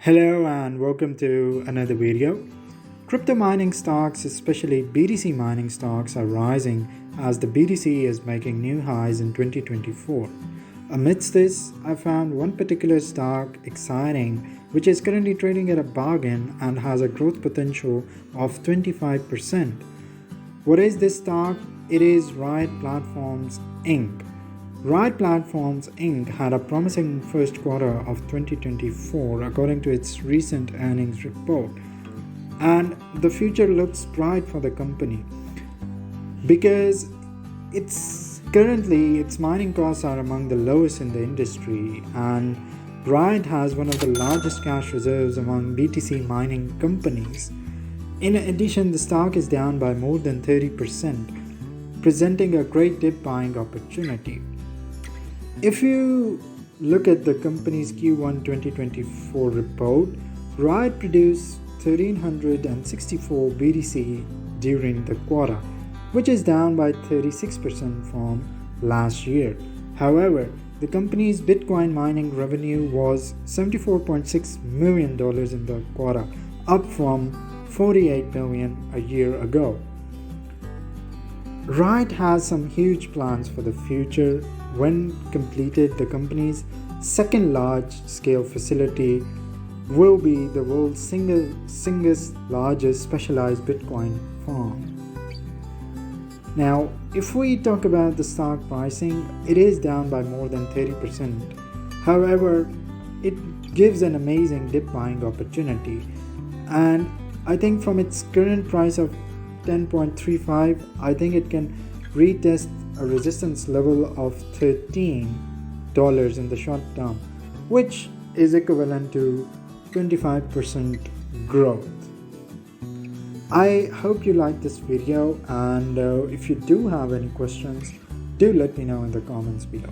Hello and welcome to another video. Crypto mining stocks, especially BTC mining stocks, are rising as the BTC is making new highs in 2024. Amidst this, I found one particular stock exciting, which is currently trading at a bargain and has a growth potential of 25%. What is this stock? It is Riot Platforms Inc. Riot Platforms Inc. had a promising first quarter of 2024 according to its recent earnings report, and the future looks bright for the company because its mining costs are among the lowest in the industry, and Riot has one of the largest cash reserves among BTC mining companies. In addition, the stock is down by more than 30%, presenting a great dip buying opportunity. If you look at the company's Q1 2024 report, Riot produced 1,364 BTC during the quarter, which is down by 36% from last year. However, the company's Bitcoin mining revenue was $74.6 million in the quarter, up from $48 million a year ago. Riot has some huge plans for the future. When completed, the company's second large-scale facility will be the world's single largest specialized Bitcoin farm. Now, if we talk about the stock pricing, it is down by more than 30%. However, it gives an amazing dip buying opportunity, and I think from its current price of 10.35, I think it can retest a resistance level of $13 in the short term, which is equivalent to 25% growth. I hope you liked this video, and if you do have any questions, do let me know in the comments below.